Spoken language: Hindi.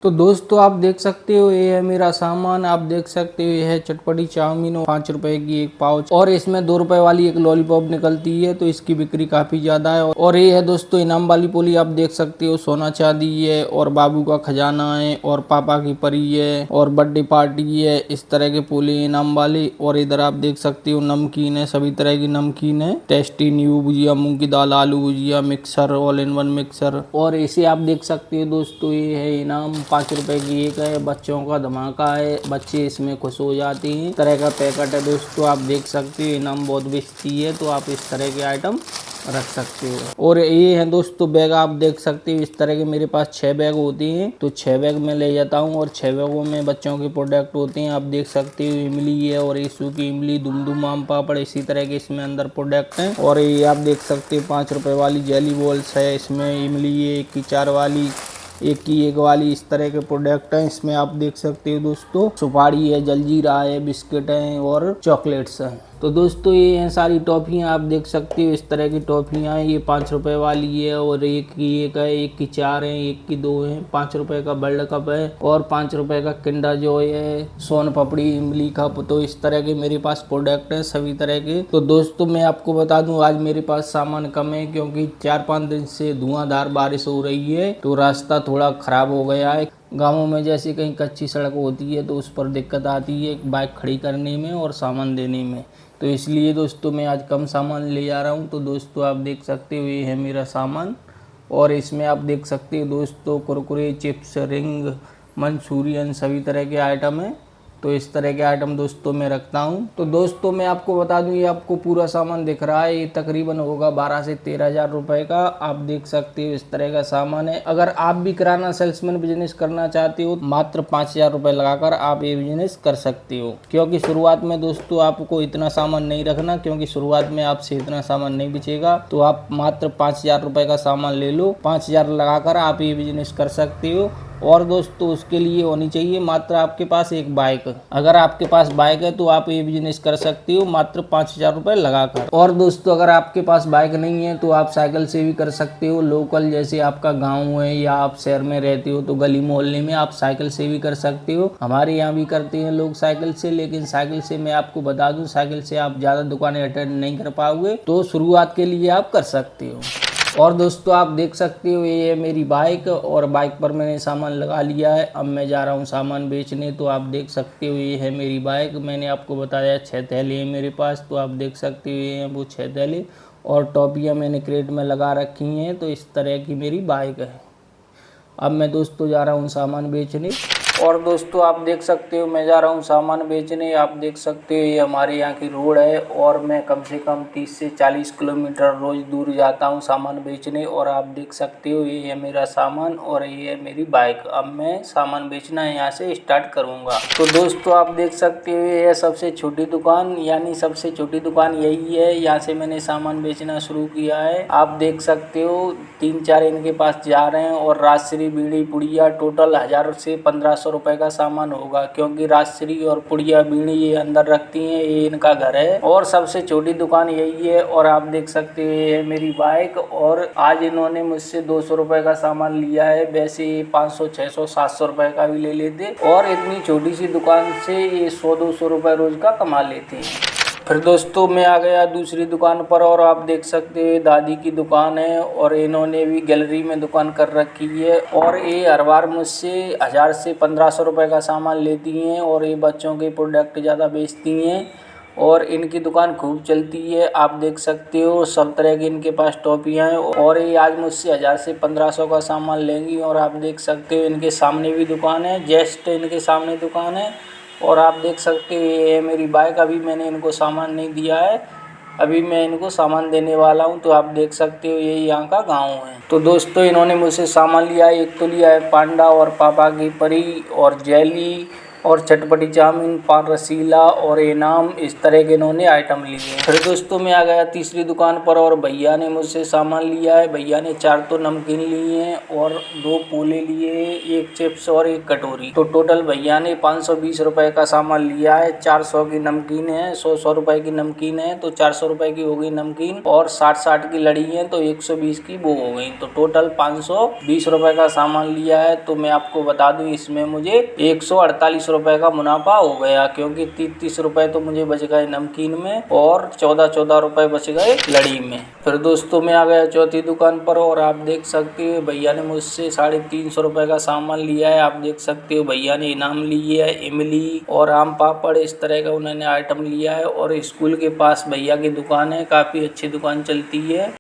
तो दोस्तों आप देख सकते हो ये है मेरा सामान। आप देख सकते हो ये है चटपटी चाउमीन और 5 रुपए की एक पाउच और इसमें 2 रुपए वाली एक लॉलीपॉप निकलती है। तो इसकी बिक्री काफी ज्यादा है। और ये है दोस्तों इनाम वाली पोली। आप देख सकते हो सोना चांदी है और बाबू का खजाना है और पापा की परी है और बर्थडे पार्टी है। इस तरह के पोली इनाम वाली। और इधर आप देख सकते हो नमकीन है, सभी तरह की नमकीन है। टेस्टी न्यू भुजिया, मूंग की दाल, आलू भुजिया, mixer, all in one mixer. और इसे आप देख सकते हो दोस्तों ये है इनाम 5 रुपए की एक है। बच्चों का धमाका है, बच्चे इसमें खुश हो जाते हैं। इस तरह का पैकेट है दोस्तों। आप देख सकते हो इनाम बहुत बेचती है। तो आप इस तरह के आइटम रख सकते हो। और ये है दोस्तों बैग। आप देख सकते हो इस तरह के मेरे पास 6 बैग होते हैं। तो 6 बैग में ले जाता हूँ और 6 बैगों में बच्चों के प्रोडक्ट होते हैं। आप देख सकते हो इमली है और ईसू की इमली, दुम दुम आम पापड़, इसी तरह के इसमें अंदर प्रोडक्ट हैं। और ये आप देख सकते हो 5 रुपए वाली जेली बॉल्स है। इसमें इमली है, 1 की 4 वाली, 1 की 1 वाली, इस तरह के प्रोडक्ट हैं। इसमें आप देख सकते हो दोस्तों सुपारी है, जलजीरा है, बिस्किट हैं और चॉकलेट्स हैं। तो दोस्तों ये हैं सारी टॉफियाँ। आप देख सकते हो इस तरह की टॉफियाँ हैं। ये 5 रुपए वाली है और 1 की 1 है, 1 की 4 है, 1 की 2 है। 5 रुपए का वर्ल्ड कप है और 5 रुपए का किंडर जॉय है, सोन पापड़ी, इमली कप। तो इस तरह के मेरे पास प्रोडक्ट हैं सभी तरह के। तो दोस्तों मैं आपको बता दूं आज मेरे पास सामान कम है क्योंकि 4-5 दिन से धुआंधार बारिश हो रही है। तो रास्ता थोड़ा खराब हो गया है। गाँवों में जैसे कहीं कच्ची सड़क होती है तो उस पर दिक्कत आती है बाइक खड़ी करने में और सामान देने में। तो इसलिए दोस्तों मैं आज कम सामान ले जा रहा हूँ। तो दोस्तों आप देख सकते हो ये है मेरा सामान। और इसमें आप देख सकते हो दोस्तों कुरकुरे, चिप्स, रिंग, मंचूरियन, सभी तरह के आइटम हैं। तो इस तरह के आइटम दोस्तों मैं रखता हूं। तो दोस्तों मैं आपको बता दूं ये आपको पूरा सामान दिख रहा है, ये तकरीबन होगा 12 से 13 हज़ार रुपए का। आप देख सकते हो इस तरह का सामान है। अगर आप भी किराना सेल्समैन बिजनेस करना चाहते हो मात्र 5,000 रुपए लगाकर आप ये बिजनेस कर सकते हो। क्योंकि शुरुआत में दोस्तों आपको इतना सामान नहीं रखना, क्योंकि शुरुआत में आपसे इतना सामान नहीं बिचेगा। तो आप मात्र 5,000 रुपए का सामान ले लो, 5,000 लगाकर आप ये बिजनेस कर सकते हो। और दोस्तों उसके लिए होनी चाहिए मात्र आपके पास एक बाइक। अगर आपके पास बाइक है तो आप ये बिजनेस कर सकते हो मात्र 5,000 रुपए लगाकर। और दोस्तों अगर आपके पास बाइक नहीं है तो आप साइकिल से भी कर सकते हो। लोकल जैसे आपका गांव है या आप शहर में रहते हो तो गली मोहल्ले में आप साइकिल से भी कर सकते हो। हमारे यहाँ भी करते हैं लोग साइकिल से। लेकिन साइकिल से मैं आपको बता दूं साइकिल से आप ज़्यादा दुकानें अटेंड नहीं कर पाओगे। तो शुरुआत के लिए आप कर सकते हो। और दोस्तों आप देख सकते हो ये है मेरी बाइक और बाइक पर मैंने सामान लगा लिया है। अब मैं जा रहा हूँ सामान बेचने। तो आप देख सकते हो ये है मेरी बाइक। मैंने आपको बताया 6 थैले हैं मेरे पास। तो आप देख सकते हो ये हैं वो 6 थैले और टॉपियाँ मैंने क्रेट में लगा रखी हैं। तो इस तरह की मेरी बाइक है। अब मैं दोस्तों जा रहा हूँ सामान बेचने। और दोस्तों आप देख सकते हो मैं जा रहा हूँ सामान बेचने। आप देख सकते हो ये हमारे यहाँ की रोड है और मैं कम से कम 30 से 40 किलोमीटर रोज दूर जाता हूँ सामान बेचने। और आप देख सकते हो ये है मेरा सामान और ये है मेरी बाइक। अब मैं सामान बेचना यहाँ से स्टार्ट करूँगा। तो दोस्तों आप देख सकते हो ये है सबसे छोटी दुकान, यानी सबसे छोटी दुकान यही है। यहाँ से मैंने सामान बेचना शुरू किया है। आप देख सकते हो 3-4 इनके पास जा रहे हैं। और राजश्री बीड़ी पुड़िया टोटल 1000 से 1500 रुपए का सामान होगा, क्योंकि राजश्री और पुड़िया बीड़ी ये अंदर रखती हैं, ये इनका घर है। और सबसे छोटी दुकान यही है। और आप देख सकते हो ये है मेरी बाइक। और आज इन्होंने मुझसे 200 रुपए का सामान लिया है। वैसे 500, 600, 700 रुपए का भी ले लेते और इतनी छोटी सी दुकान से ये 100-200 रुपए रोज का कमा लेते हैं। फिर दोस्तों मैं आ गया दूसरी दुकान पर। और आप देख सकते हैं दादी की दुकान है और इन्होंने भी गैलरी में दुकान कर रखी है। और ये हर बार मुझसे 1000 से 1500 रुपए का सामान लेती हैं और ये बच्चों के प्रोडक्ट ज़्यादा बेचती हैं और इनकी दुकान खूब चलती है। आप देख सकते हो सब तरह की इनके पास टॉपियाँ हैं। और ये आज मुझसे 1000 से 1500 का सामान लेंगी। और आप देख सकते हो इनके सामने भी दुकान है, जस्ट इनके सामने दुकान है। और आप देख सकते हो ये है मेरी बाइक। अभी मैंने इनको सामान नहीं दिया है, अभी मैं इनको सामान देने वाला हूं। तो आप देख सकते हो ये यहाँ का गांव है। तो दोस्तों इन्होंने मुझसे सामान लिया है। एक तो लिया है पांडा और पापा की परी और जेली और चटपटी चाउमीन, पान रसीला और इनाम, इस तरह के इन्होंने आइटम लिए हैं। फिर दोस्तों मैं आ गया तीसरी दुकान पर और भैया ने मुझसे सामान लिया है। भैया ने 4 तो नमकीन लिए हैं और 2 पोले लिए हैं, 1 चिप्स और 1 कटोरी। तो टोटल भैया ने 520 रुपए का सामान लिया है। 400 की नमकीन है, 100 रुपए की नमकीन है, तो 400 रुपए की हो गई नमकीन, और 60 की लड़ी है तो 120 की वो हो गई। तो टोटल 520 रुपए का सामान लिया है। तो मैं आपको बता दूं इसमें मुझे 148 रुपए का मुनाफा हो गया, क्योंकि 30 रुपए तो मुझे बच गए नमकीन में और 14 रुपए बच गए लड़ी में। फिर दोस्तों मैं आ गया चौथी दुकान पर और आप देख सकते हो भैया ने मुझसे 350 रुपए का सामान लिया है। आप देख सकते हो भैया ने इनाम लिया है, इमली और आम पापड़, इस तरह का उन्होंने आइटम लिया है। और स्कूल के पास भैया की दुकान है, काफी अच्छी दुकान चलती है।